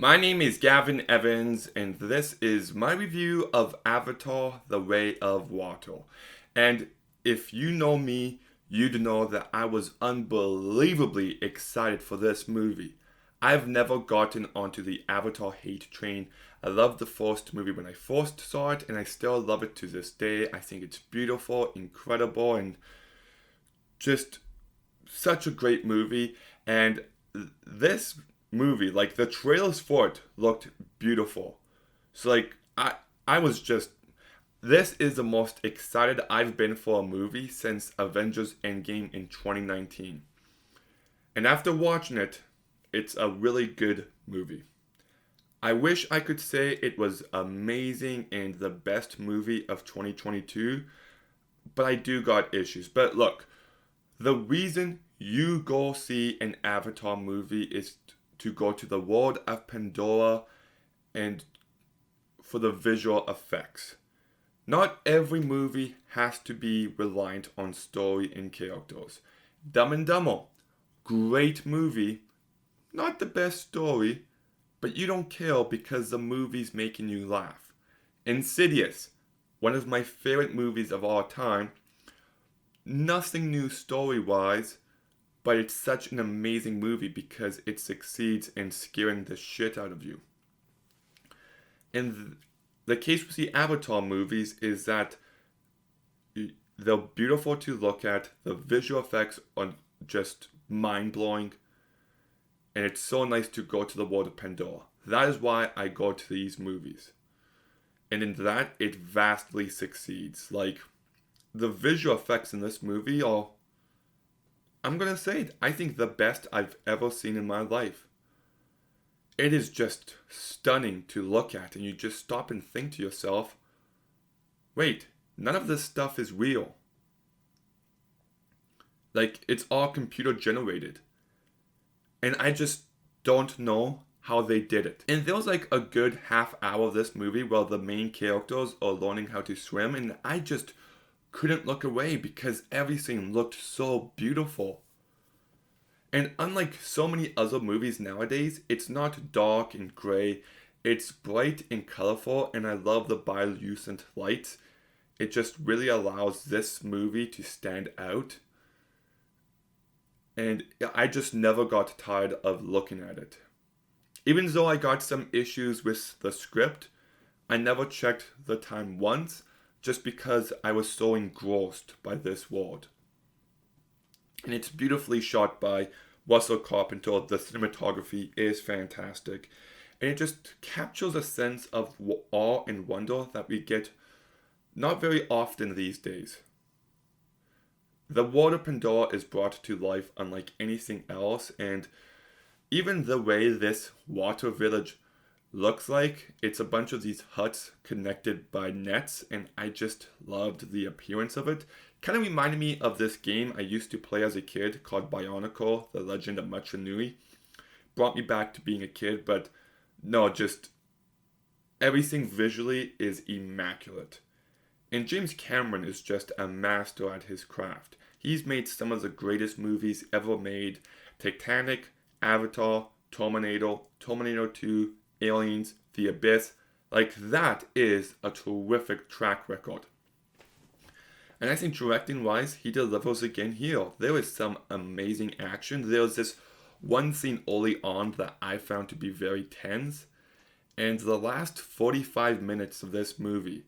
My name is Gavin Evans, and this is my review of Avatar: The Way of Water. And if you know me, you'd know that I was unbelievably excited for this movie. I've never gotten onto the Avatar hate train. I loved the first movie when I first saw it, and I still love it to this day. I think it's beautiful, incredible, and just such a great movie. And this movie, like the trailers for it, looked beautiful. So I was just this is the most excited I've been for a movie since Avengers Endgame in 2019. And after watching it, it's a really good movie. I wish I could say it was amazing and the best movie of 2022, but I do got issues. But look, the reason you go see an Avatar movie is to go to the world of Pandora and for the visual effects. Not every movie has to be reliant on story and characters. Dumb and Dumber, great movie, not the best story, but you don't care because the movie's making you laugh. Insidious, one of my favorite movies of all time, nothing new story wise, but it's such an amazing movie because it succeeds in scaring the shit out of you. And the case with the Avatar movies is that they're beautiful to look at, the visual effects are just mind blowing, and it's so nice to go to the world of Pandora. That is why I go to these movies. And in that, it vastly succeeds. Like, the visual effects in this movie are, I'm gonna say it, I think the best I've ever seen in my life. It is just stunning to look at, and you just stop and think to yourself, wait, none of this stuff is real. Like, it's all computer generated. And I just don't know how they did it. And there was like a good half hour of this movie where the main characters are learning how to swim, and I just couldn't look away because everything looked so beautiful. And unlike so many other movies nowadays, it's not dark and gray. It's bright and colorful, and I love the bioluminescent lights. It just really allows this movie to stand out. And I just never got tired of looking at it. Even though I got some issues with the script, I never checked the time once just because I was so engrossed by this world. And it's beautifully shot by Russell Carpenter. The cinematography is fantastic. And it just captures a sense of awe and wonder that we get not very often these days. The world of Pandora is brought to life unlike anything else, and even the way this water village looks like, it's a bunch of these huts connected by nets, and I just loved the appearance of it. Kind of reminded me of this game I used to play as a kid called Bionicle, The Legend of Mucha Nui. Brought me back to being a kid, but no, just everything visually is immaculate. And James Cameron is just a master at his craft. He's made some of the greatest movies ever made: Titanic, Avatar, Terminator, Terminator 2, Aliens, The Abyss. Like, that is a terrific track record. And I think directing wise, he delivers again here. There is some amazing action. There's this one scene early on that I found to be very tense. And the last 45 minutes of this movie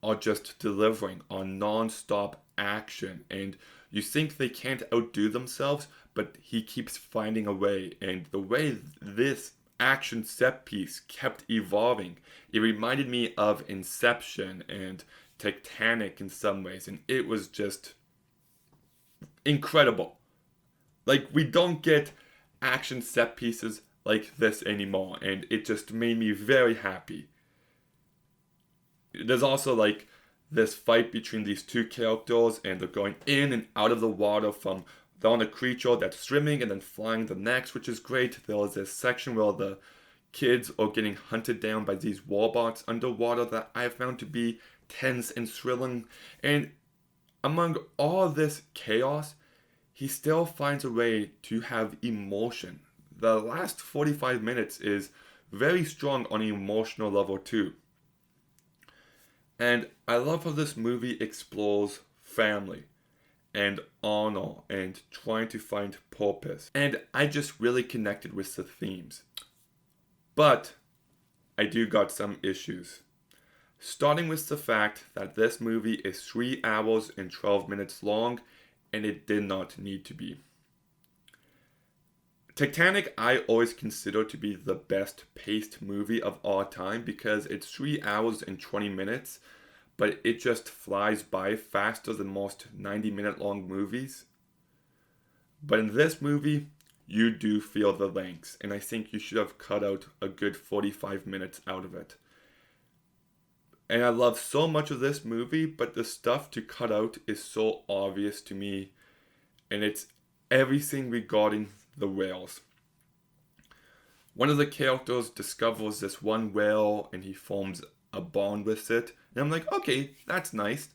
are just delivering on non-stop action, and you think they can't outdo themselves, but he keeps finding a way. And the way this action set piece kept evolving, it reminded me of Inception and Titanic in some ways, and it was just incredible. Like, we don't get action set pieces like this anymore, and it just made me very happy. There's also like this fight between these two characters, and they're going in and out of the water from they're on a creature that's swimming and then flying the next, which is great. There's this section where the kids are getting hunted down by these warbots underwater that I found to be tense and thrilling. And among all this chaos, he still finds a way to have emotion. The last 45 minutes is very strong on an emotional level too. And I love how this movie explores family and honor and trying to find purpose. And I just really connected with the themes. But I do got some issues. Starting with the fact that this movie is 3 hours and 12 minutes long, and it did not need to be. Titanic I always consider to be the best paced movie of all time because it's 3 hours and 20 minutes, but it just flies by faster than most 90-minute long movies. But in this movie, you do feel the lengths, and I think you should have cut out a good 45 minutes out of it. And I love so much of this movie, but the stuff to cut out is so obvious to me, and it's everything regarding the whales. One of the characters discovers this one whale and he forms a bond with it. And I'm like, okay, that's nice.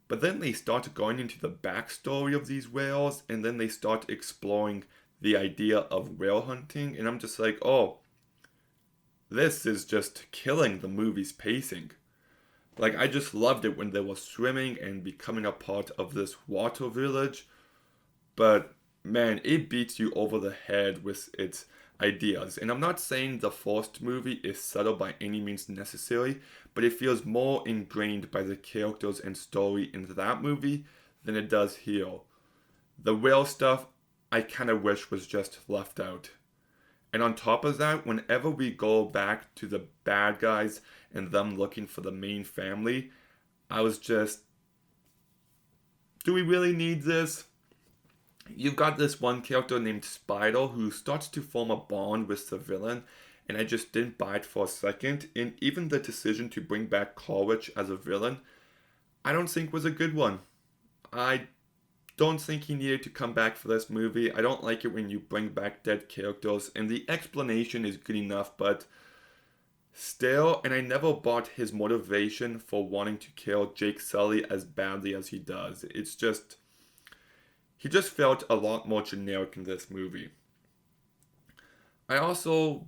But then they start going into the backstory of these whales and then they start exploring the idea of whale hunting. And I'm just like, oh, this is just killing the movie's pacing. Like, I just loved it when they were swimming and becoming a part of this water village. But man, it beats you over the head with its ideas. And I'm not saying the first movie is subtle by any means necessary, but it feels more ingrained by the characters and story in that movie than it does here. The whale stuff, I kind of wish was just left out. And on top of that, whenever we go back to the bad guys and them looking for the main family, I was just, do we really need this? You've got this one character named Spider who starts to form a bond with the villain, and I just didn't buy it for a second. And even the decision to bring back Coleridge as a villain, I don't think was a good one. I don't think he needed to come back for this movie. I don't like it when you bring back dead characters, and the explanation is good enough, but still, and I never bought his motivation for wanting to kill Jake Sully as badly as he does. It's just, he just felt a lot more generic in this movie. I also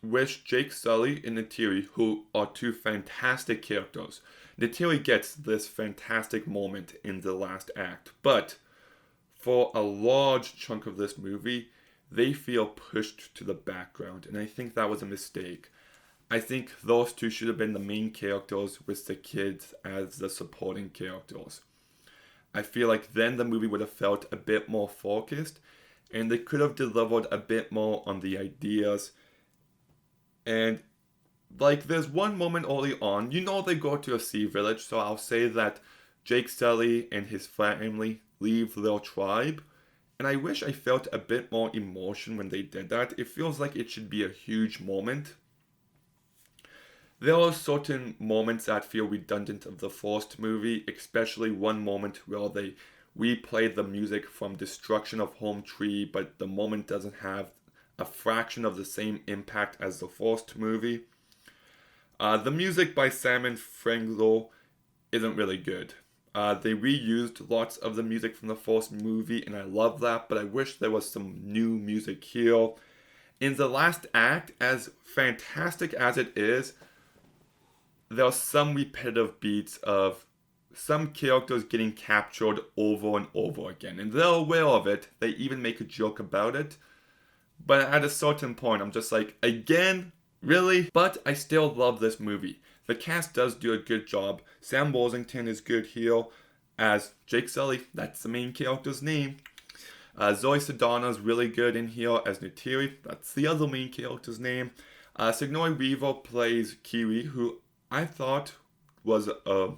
wish Jake Sully and Neytiri, who are two fantastic characters, Neytiri gets this fantastic moment in the last act, but for a large chunk of this movie, they feel pushed to the background, and I think that was a mistake. I think those two should have been the main characters with the kids as the supporting characters. I feel like then the movie would have felt a bit more focused, and they could have delivered a bit more on the ideas. And like, there's one moment early on, they go to a sea village, so I'll say that Jake Sully and his family leave their tribe, and I wish I felt a bit more emotion when they did that. It feels like it should be a huge moment. There are certain moments that feel redundant of the first movie, especially one moment where they replay the music from Destruction of Home Tree, but the moment doesn't have a fraction of the same impact as the first movie. The music by Simon Franglo isn't really good. They reused lots of the music from the first movie, and I love that, but I wish there was some new music here. In the last act, as fantastic as it is, there are some repetitive beats of some characters getting captured over and over again, and they're aware of it. They even make a joke about it. But at a certain point, I'm just like, again? Really? But I still love this movie. The cast does do a good job. Sam Worthington is good here as Jake Sully. That's the main character's name. Zoe Saldana's really good in here as Neytiri. That's the other main character's name. Sigourney Weaver plays Kiwi, who I thought was a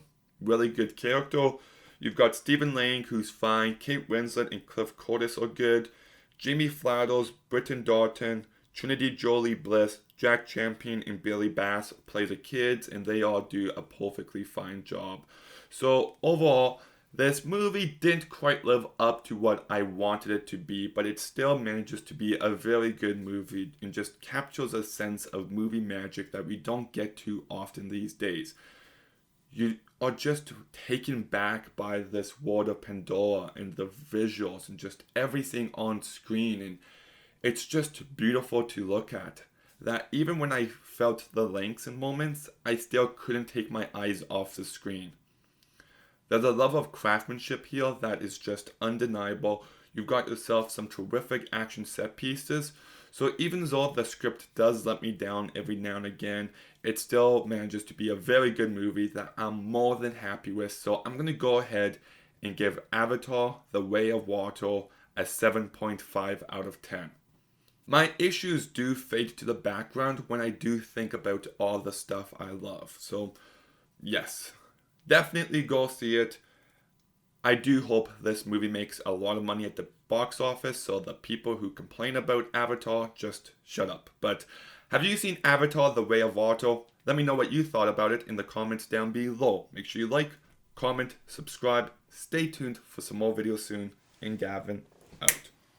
really good character. You've got Stephen Lang, who's fine. Kate Winslet and Cliff Curtis are good. Jamie Flatters, Britton Darton, Trinity Jolie Bliss, Jack Champion, and Billy Bass play the kids, and they all do a perfectly fine job. So overall, this movie didn't quite live up to what I wanted it to be, but it still manages to be a very good movie and just captures a sense of movie magic that we don't get too often these days. You are just taken back by this world of Pandora and the visuals and just everything on screen, and It's just beautiful to look at. That even when I felt the lengths in moments, I still couldn't take my eyes off the screen. There's a level of craftsmanship here that is just undeniable. You've got yourself some terrific action set pieces. So even though the script does let me down every now and again, it still manages to be a very good movie that I'm more than happy with. So I'm going to go ahead and give Avatar: The Way of Water a 7.5 out of 10. My issues do fade to the background when I do think about all the stuff I love. So yes, definitely go see it. I do hope this movie makes a lot of money at the box office, so the people who complain about Avatar just shut up. But have you seen Avatar: The Way of Water? Let me know what you thought about it in the comments down below. Make sure you like, comment, subscribe. Stay tuned for some more videos soon. And Gavin